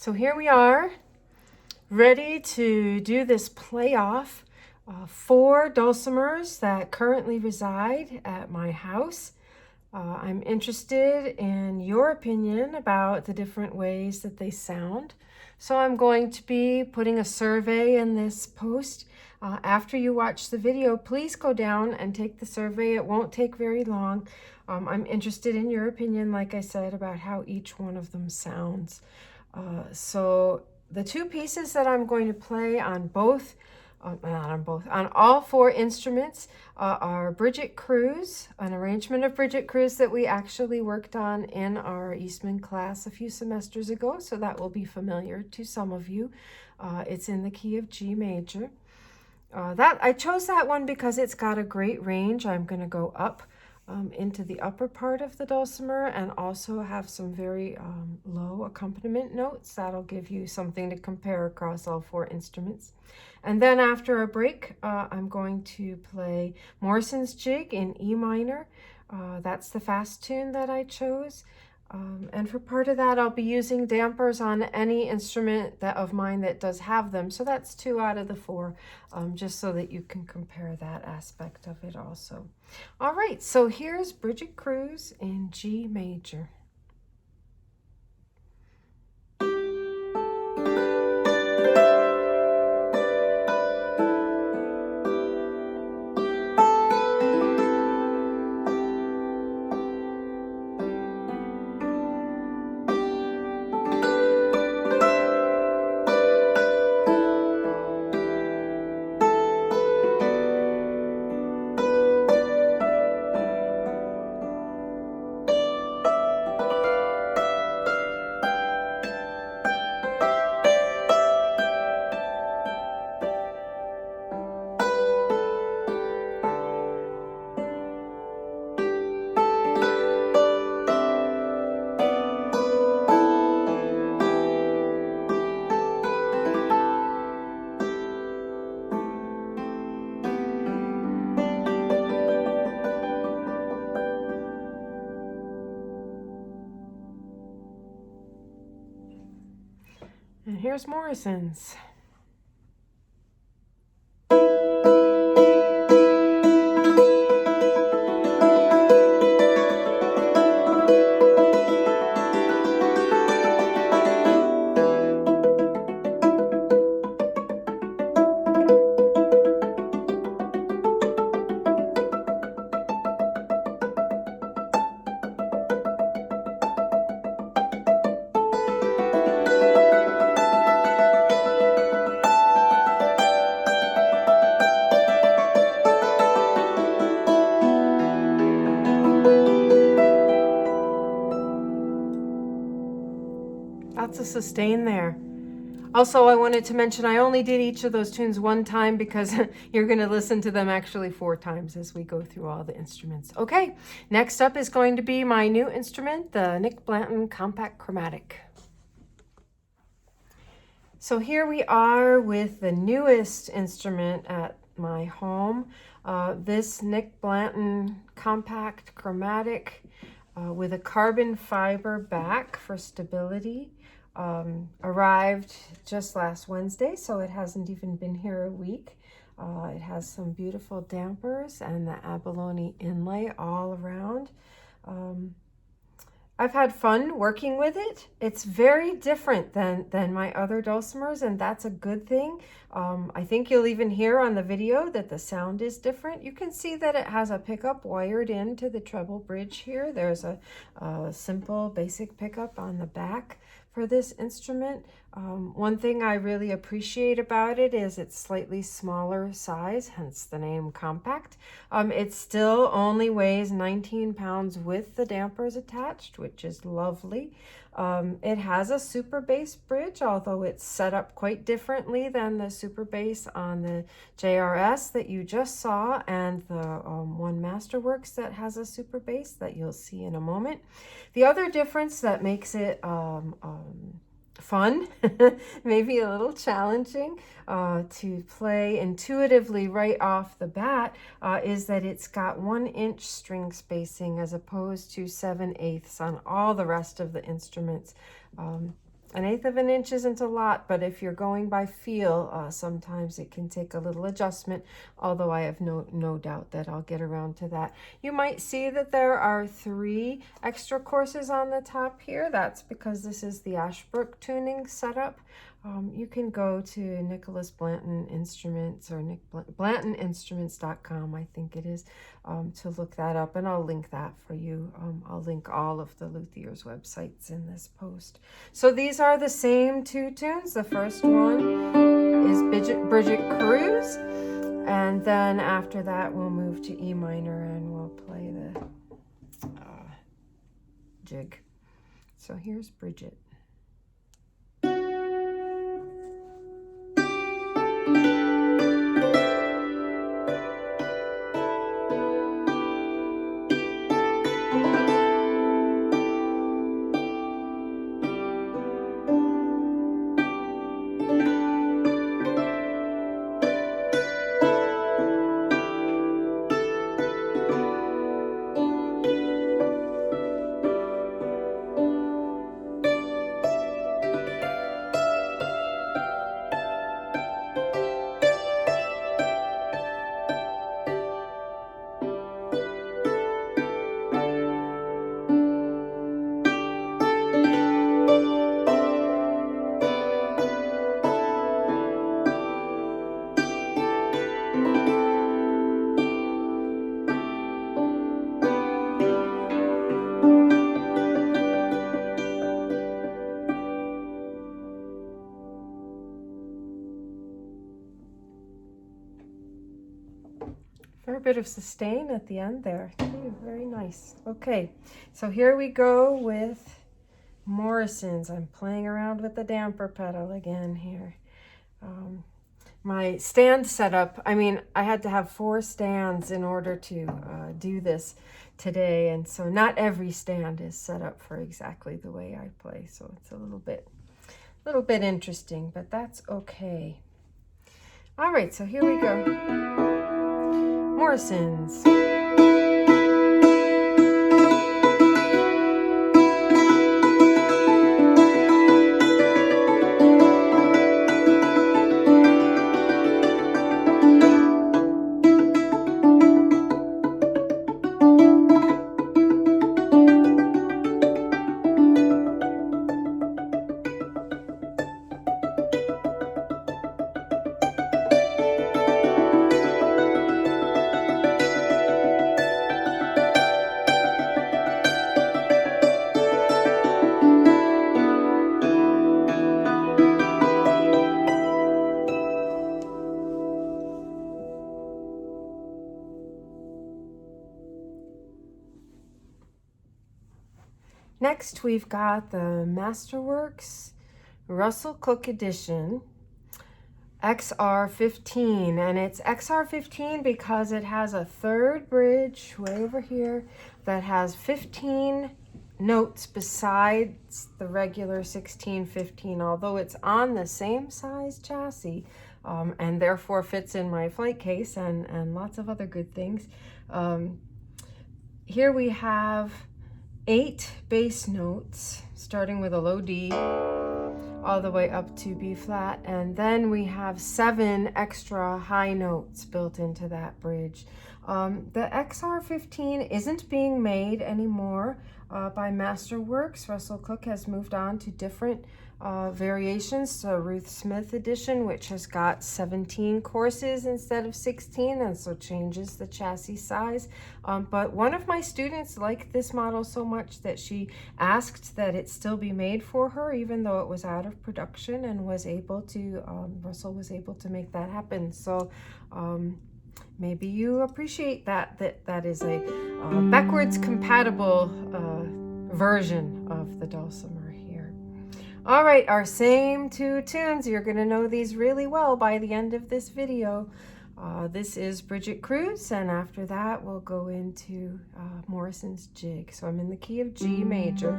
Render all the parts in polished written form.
So here we are, ready to do this playoff. 4 dulcimers that currently reside at my house. I'm interested in your opinion about the different ways that they sound. So I'm going to be putting a survey in this post. After you watch the video, please go down and take the survey. It won't take very long. I'm interested in your opinion, like I said, about how each one of them sounds. So the 2 pieces that I'm going to play on both, on all 4 instruments are Bridget Cruz, an arrangement of Bridget Cruz that we actually worked on in our Eastman class a few semesters ago, so that will be familiar to some of you. It's in the key of G major. I chose that one because it's got a great range. I'm going to go up into the upper part of the dulcimer and also have some very low accompaniment notes. That'll give you something to compare across all 4 instruments. And then after a break, I'm going to play Morrison's Jig in E minor. That's the fast tune that I chose. And for part of that, I'll be using dampers on any instrument of mine that does have them. So that's 2 out of the 4, just so that you can compare that aspect of it also. All right, so here's Bridget Cruz in G major. And here's Morrison's. That's a sustain there. Also, I wanted to mention I only did each of those tunes 1 time because you're going to listen to them actually 4 times as we go through all the instruments. Okay, next up is going to be my new instrument, the Nick Blanton Compact Chromatic. So here we are with the newest instrument at my home, this Nick Blanton Compact Chromatic with a carbon fiber back for stability. Arrived just last Wednesday, so it hasn't even been here a week. It has some beautiful dampers and the abalone inlay all around. I've had fun working with it. It's very different than my other dulcimers, and that's a good thing. I think you'll even hear on the video that the sound is different. You can see that it has a pickup wired into the treble bridge here. There's a simple basic pickup on the back for this instrument. One thing I really appreciate about it is its slightly smaller size, hence the name compact. It still only weighs 19 pounds with the dampers attached, which is lovely. It has a super bass bridge, although it's set up quite differently than the super bass on the JRS that you just saw and the one Masterworks that has a super bass that you'll see in a moment. The other difference that makes it fun, maybe a little challenging to play intuitively right off the bat is that it's got 1-inch string spacing as opposed to 7/8 on all the rest of the instruments. 1/8 of an inch isn't a lot, but if you're going by feel, sometimes it can take a little adjustment, although I have no doubt that I'll get around to that. You might see that there are 3 extra courses on the top here. That's because this is the Ashbrook tuning setup. You can go to Nicholas Blanton Instruments or BlantonInstruments.com, I think it is, to look that up, and I'll link that for you. I'll link all of the luthiers' websites in this post. So these are the same 2 tunes. The first one is Bridget Cruz, and then after that we'll move to E minor and we'll play the jig. So here's Bridget. A bit of sustain at the end there too. Very nice. Okay, so here we go with Morrison's. I'm playing around with the damper pedal again here. My stand setup, I mean, I had to have 4 stands in order to do this today, and so not every stand is set up for exactly the way I play, so it's a little bit interesting, but that's okay. All right, so here we go. Morrison's. Next, we've got the Masterworks Russell Cook Edition XR15, and it's XR15 because it has a 3rd bridge way over here that has 15 notes besides the regular 16-15, although it's on the same size chassis and therefore fits in my flight case and lots of other good things. Here we have 8 bass notes, starting with a low D all the way up to B flat, and then we have 7 extra high notes built into that bridge. The XR15 isn't being made anymore by Masterworks. Russell Cook has moved on to different variations. So Ruth Smith edition, which has got 17 courses instead of 16, and so changes the chassis size. But one of my students liked this model so much that she asked that it still be made for her, even though it was out of production, and was able to, Russell was able to make that happen. So maybe you appreciate that is a backwards compatible version of the dulcimer here. All right, our same 2 tunes. You're going to know these really well by the end of this video. This is Bridget Cruz, and after that we'll go into Morrison's Jig. So I'm in the key of G major.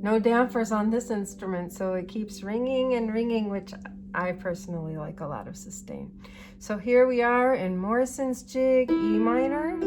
No dampers on this instrument, so it keeps ringing and ringing, which I personally like a lot of sustain. So here we are in Morrison's jig, E minor.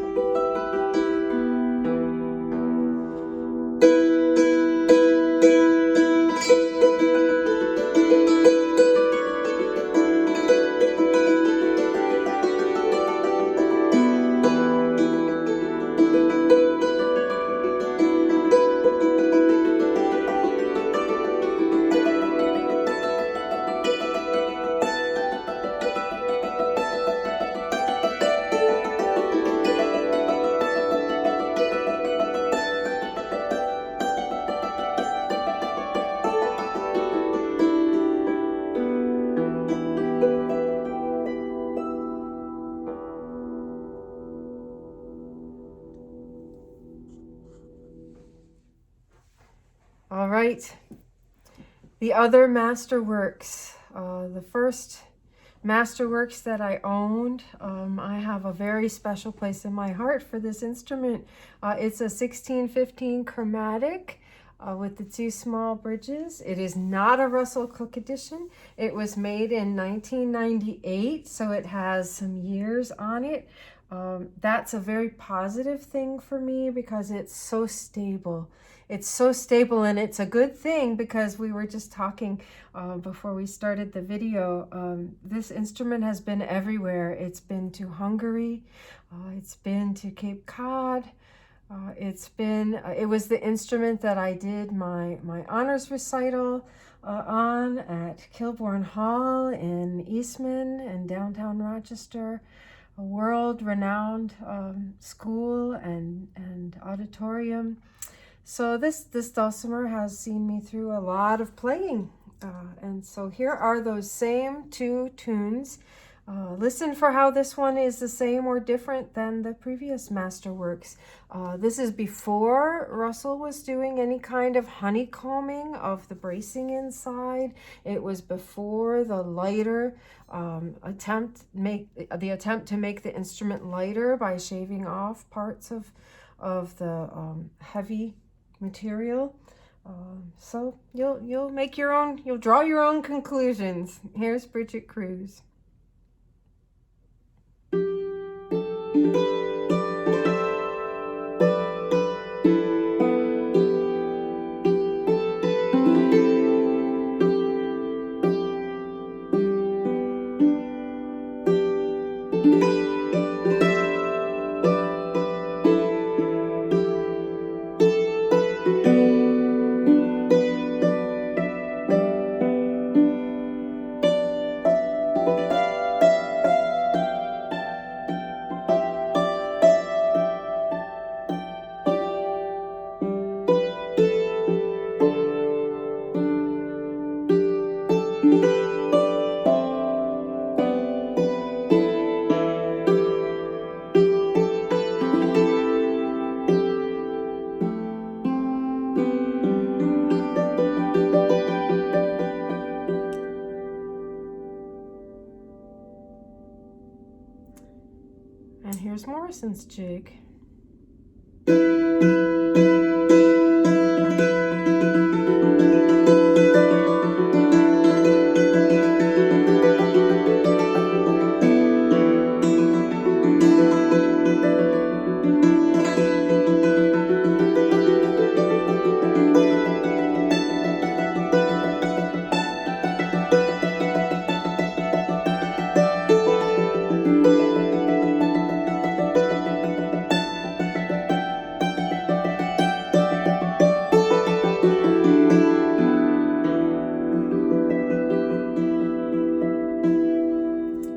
All right, the other masterworks. The first masterworks that I owned, I have a very special place in my heart for this instrument. It's a 1615 chromatic with the 2 small bridges. It is not a Russell Cook edition. It was made in 1998, so it has some years on it. That's a very positive thing for me because it's so stable. It's so stable, and it's a good thing because we were just talking before we started the video. This instrument has been everywhere. It's been to Hungary. It's been to Cape Cod. It was the instrument that I did my honors recital on at Kilbourne Hall in Eastman in downtown Rochester. A world-renowned school and auditorium. So this dulcimer has seen me through a lot of playing. And so here are those same 2 tunes. Listen for how this one is the same or different than the previous masterworks. This is before Russell was doing any kind of honeycombing of the bracing inside. It was before the lighter attempt to make the instrument lighter by shaving off parts of the heavy material. So you'll make your own, you'll draw your own conclusions. Here's Bridget Cruz. And here's Morrison's jig.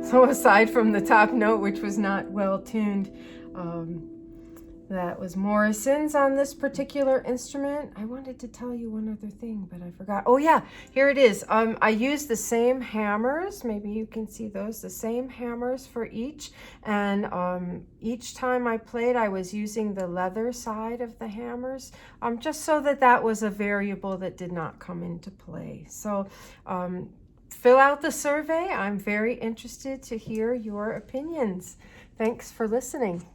So aside from the top note, which was not well tuned, that was Morrison's on this particular instrument. I wanted to tell you one other thing, but I forgot. Oh yeah, here it is. I used the same hammers. Maybe you can see those, the same hammers for each. And each time I played, I was using the leather side of the hammers, just so that was a variable that did not come into play. So fill out the survey. I'm very interested to hear your opinions. Thanks for listening.